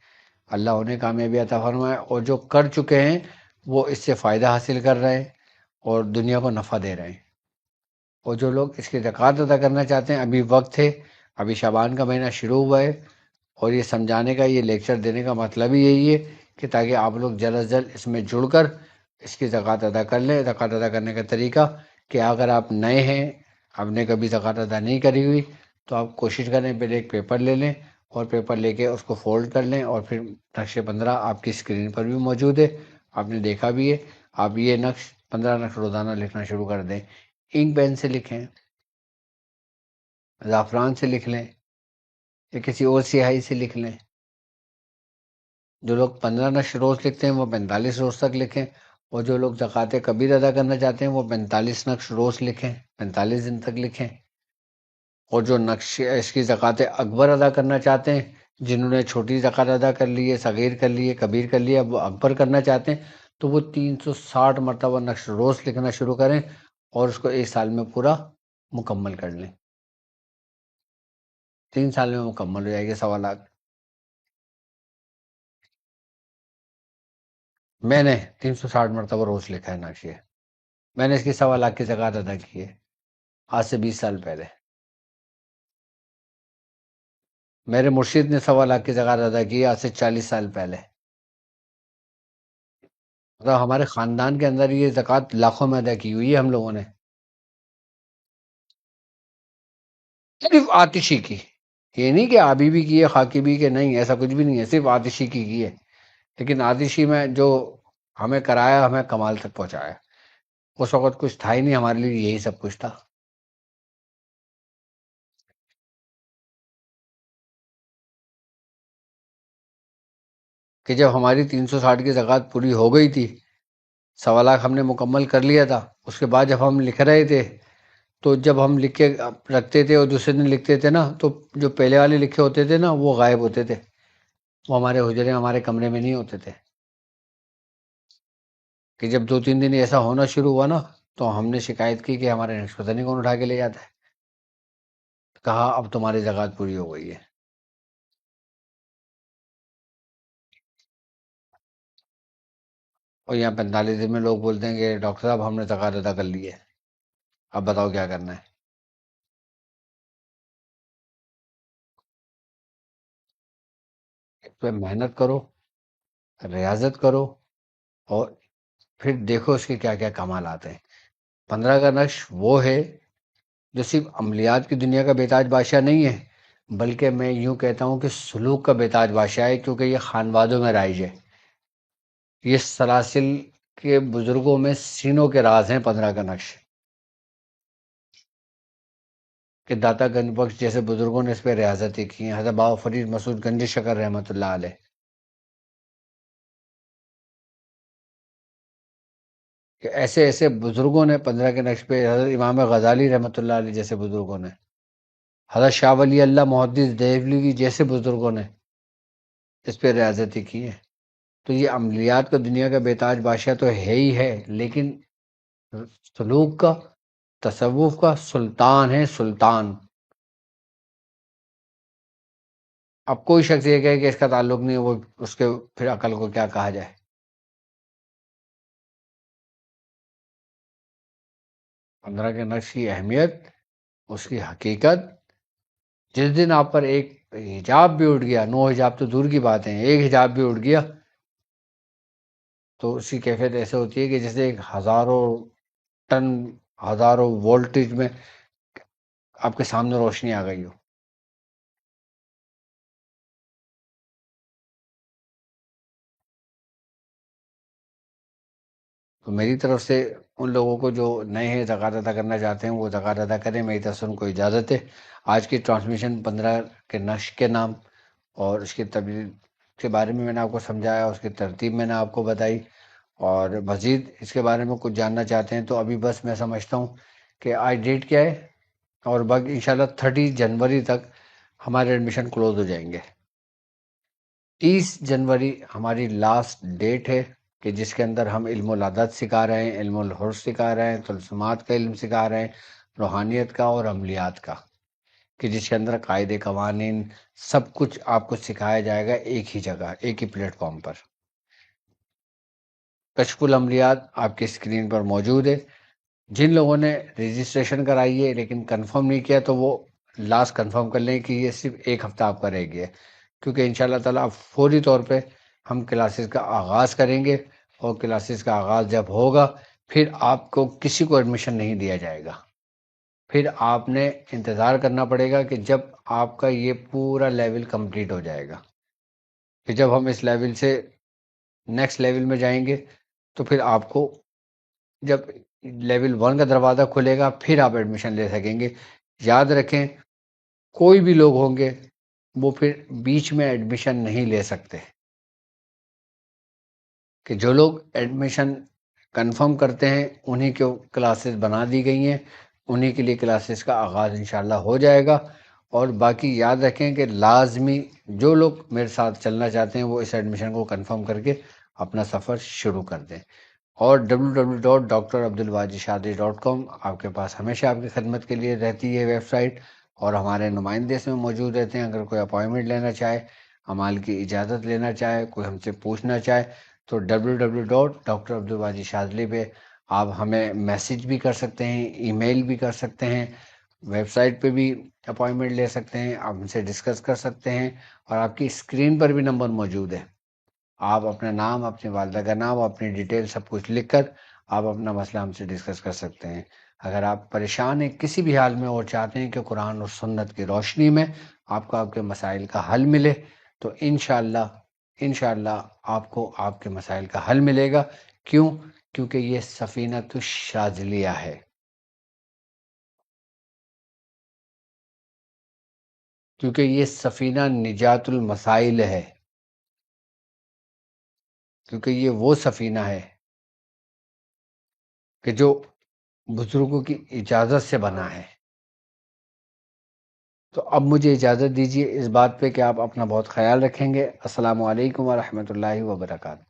اللہ انہیں کامیابی عطا فرمائے، اور جو کر چکے ہیں وہ اس سے فائدہ حاصل کر رہے ہیں اور دنیا کو نفع دے رہے ہیں، اور جو لوگ اس کی زکوٰۃ ادا کرنا چاہتے ہیں ابھی وقت ہے، ابھی شعبان کا مہینہ شروع ہوا ہے، اور یہ سمجھانے کا، یہ لیکچر دینے کا مطلب ہی یہی ہے کہ تاکہ آپ لوگ جلد از جلد اس میں جڑ کر اس کی زکوٰۃ ادا کر لیں۔ زکوٰۃ ادا کرنے کا طریقہ کہ اگر آپ نئے ہیں، آپ نے کبھی زکوٰۃ ادا نہیں کری ہوئی، تو آپ کوشش کریں پہلے ایک پیپر لے لیں، اور پیپر لے کے اس کو فولڈ کر لیں، اور پھر نقش 15 آپ کی اسکرین پر بھی موجود ہے، آپ نے دیکھا بھی ہے، آپ یہ نقش 15 نقش روزانہ لکھنا شروع کر دیں۔ انک پین سے لکھیں، زعفران سے لکھ لیں، یا کسی اور سیاہی سے لکھ لیں۔ جو لوگ 15 نقش روز لکھتے ہیں وہ 45 روز تک لکھیں، اور جو لوگ زکوٰۃ کبیر ادا کرنا چاہتے ہیں وہ 45 نقش روز لکھیں، 45 دن تک لکھیں۔ اور جو نقش اس کی زکوٰۃ اکبر ادا کرنا چاہتے ہیں، جنہوں نے چھوٹی زکوٰۃ ادا کر لی ہے، صغیر کر لی ہے، کبیر کر لی ہے، اب وہ اکبر کرنا چاہتے ہیں، تو وہ 360 مرتبہ نقش روز لکھنا شروع کریں اور اس کو 1 سال میں پورا مکمل کر لیں۔ 3 سال میں مکمل ہو جائے گی 1.25 لاکھ۔ میں نے 360 مرتبہ روز لکھا ہے نقش یہ۔ میں نے اس کی 1.25 لاکھ کی زکوٰۃ ادا کی ہے آج سے 20 سال پہلے۔ میرے مرشد نے 1.25 لاکھ کی زکوٰۃ ادا کی ہے آج سے 40 سال پہلے۔ مطلب ہمارے خاندان کے اندر یہ زکوٰۃ لاکھوں میں ادا کی ہوئی ہے ہم لوگوں نے، صرف آتشی کی۔ یہ نہیں کہ آبی بھی کی ہے، خاکی بھی، کہ نہیں، ایسا کچھ بھی نہیں ہے، صرف آتشی کی ہے۔ لیکن آتشی میں جو ہمیں کرایا، ہمیں کمال تک پہنچایا۔ اس وقت کچھ تھا ہی نہیں، ہمارے لیے یہی سب کچھ تھا۔ کہ جب ہماری 360 کی زکوٰۃ پوری ہو گئی تھی، 1.25 لاکھ ہم نے مکمل کر لیا تھا، اس کے بعد جب ہم لکھ رہے تھے، تو جب ہم لکھ کے رکھتے تھے اور دوسرے دن لکھتے تھے نا، تو جو پہلے والے لکھے ہوتے تھے نا وہ غائب ہوتے تھے، وہ ہمارے حجرے، ہمارے کمرے میں نہیں ہوتے تھے۔ کہ جب 2-3 دن ایسا ہونا شروع ہوا نا، تو ہم نے شکایت کی کہ ہمارے نقش پتہ نہیں کون اٹھا کے لے جاتا ہے۔ کہا اب تمہاری زکوٰۃ پوری ہو گئی ہے۔ اور یہاں 45 دن میں لوگ بولتے ہیں کہ ڈاکٹر صاحب ہم نے زکوٰۃ ادا کر لی ہے، اب بتاؤ کیا کرنا ہے۔ اس پہ محنت کرو، ریاضت کرو، اور پھر دیکھو اس کے کیا کیا کمال آتے ہیں۔ 15 کا نقش وہ ہے جو صرف عملیات کی دنیا کا بیتاج بادشاہ نہیں ہے، بلکہ میں یوں کہتا ہوں کہ سلوک کا بیتاج بادشاہ ہے، کیونکہ یہ خانوادوں میں رائج ہے۔ یہ سلاسل کے بزرگوں میں سینوں کے راز ہیں 15 کا نقش، کہ داتا گنج بخش جیسے بزرگوں نے اس پہ ریاضتیں کی ہیں، حضرت بابا فرید مسعود گنج شکر رحمۃ اللہ علیہ، کہ ایسے ایسے بزرگوں نے 15 کے نقش پہ، حضرت امام غزالی رحمۃ اللہ علیہ جیسے بزرگوں نے، حضرت شاہ ولی اللہ محدث دہلوی جیسے بزرگوں نے اس پہ ریاضتیں کی ہیں۔ تو یہ عملیات کا دنیا کا بیتاج بادشاہ تو ہے ہی ہے، لیکن سلوک کا، تصوف کا سلطان ہے، سلطان۔ اب کوئی شخص یہ کہے کہ اس کا تعلق نہیں، وہ اس کے پھر عقل کو کیا کہا جائے۔ 15 کے نقش کی اہمیت، اس کی حقیقت، جس دن آپ پر ایک حجاب بھی اٹھ گیا، 9 حجاب تو دور کی بات ہے، ایک حجاب بھی اٹھ گیا، تو اس کی کیفیت ایسے ہوتی ہے کہ جیسے ایک ہزاروں ٹن، ہزاروں وولٹیج میں آپ کے سامنے روشنی آ گئی ہو۔ تو میری طرف سے ان لوگوں کو جو نئے ہیں، زکوٰۃ ادا کرنا چاہتے ہیں، وہ زکوٰۃ ادا کریں۔ میری طرف سے ان کو اجازت ہے۔ آج کی ٹرانسمیشن 15 کے نقش کے نام اور اس کی تبدیل کے بارے میں نے آپ کو سمجھایا، اس کی ترتیب میں نے آپ کو بتائی، اور مزید اس کے بارے میں کچھ جاننا چاہتے ہیں تو ابھی بس میں سمجھتا ہوں کہ آج ڈیٹ کیا ہے، اور باقی انشاءاللہ 30 جنوری تک ہمارے ایڈمیشن کلوز ہو جائیں گے۔ 30 جنوری ہماری لاسٹ ڈیٹ ہے، کہ جس کے اندر ہم علم العدد سکھا رہے ہیں، علم الحرف سکھا رہے ہیں، طلسمات کا علم سکھا رہے ہیں، روحانیت کا اور عملیات کا، کہ جس کے اندر قاعدے، قوانین، سب کچھ آپ کو سکھایا جائے گا ایک ہی جگہ، ایک ہی پلیٹ فارم پر۔ کشف العملیات آپ کی اسکرین پر موجود ہے۔ جن لوگوں نے رجسٹریشن کرائی ہے لیکن کنفرم نہیں کیا، تو وہ لاسٹ کنفرم کر لیں کہ یہ صرف ایک ہفتہ آپ کا رہ گیا ہے، کیونکہ انشاءاللہ تعالیٰ فوری طور پہ ہم کلاسز کا آغاز کریں گے، اور کلاسز کا آغاز جب ہوگا پھر آپ کو کسی کو ایڈمیشن نہیں دیا جائے گا۔ پھر آپ نے انتظار کرنا پڑے گا کہ جب آپ کا یہ پورا لیول کمپلیٹ ہو جائے گا، کہ جب ہم اس لیول سے نیکسٹ لیول میں جائیں گے، تو پھر آپ کو جب لیول 1 کا دروازہ کھلے گا پھر آپ ایڈمیشن لے سکیں گے۔ یاد رکھیں کوئی بھی لوگ ہوں گے وہ پھر بیچ میں ایڈمیشن نہیں لے سکتے، کہ جو لوگ ایڈمیشن کنفرم کرتے ہیں انہی کو کلاسز بنا دی گئی ہیں، انہی کے لیے کلاسز کا آغاز انشاءاللہ ہو جائے گا۔ اور باقی یاد رکھیں کہ لازمی جو لوگ میرے ساتھ چلنا چاہتے ہیں وہ اس ایڈمیشن کو کنفرم کر کے اپنا سفر شروع کر دیں۔ اور www.drabdulwajidshadri.com آپ کے پاس ہمیشہ آپ کی خدمت کے لیے رہتی ہے ویب سائٹ، اور ہمارے نمائندے اس میں موجود رہتے ہیں۔ اگر کوئی اپوائنٹمنٹ لینا چاہے، امال کی اجازت لینا چاہے، کوئی ہم سے پوچھنا چاہے تو www.drabdulwajidshadri پہ آپ ہمیں میسج بھی کر سکتے ہیں، ای میل بھی کر سکتے ہیں، ویب سائٹ پہ بھی اپوائنٹمنٹ لے سکتے ہیں، آپ ہم سے ڈسکس کر سکتے ہیں، اور آپ کی اسکرین پر بھی نمبر موجود ہے۔ آپ اپنا نام، اپنی والدہ کا نام، اپنی ڈیٹیل سب کچھ لکھ کر آپ اپنا مسئلہ ہم سے ڈسکس کر سکتے ہیں۔ اگر آپ پریشان ہیں کسی بھی حال میں اور چاہتے ہیں کہ قرآن اور سنت کی روشنی میں آپ کو آپ کے مسائل کا حل ملے تو انشاءاللہ آپ کو آپ کے مسائل کا حل ملے گا۔ کیوں؟ کیونکہ یہ سفینۃ الشاذلیہ ہے، کیونکہ یہ سفینہ نجات المسائل ہے، کیونکہ یہ وہ سفینہ ہے کہ جو بزرگوں کی اجازت سے بنا ہے۔ تو اب مجھے اجازت دیجیے اس بات پہ کہ آپ اپنا بہت خیال رکھیں گے۔ السلام علیکم ورحمۃ اللہ وبرکاتہ۔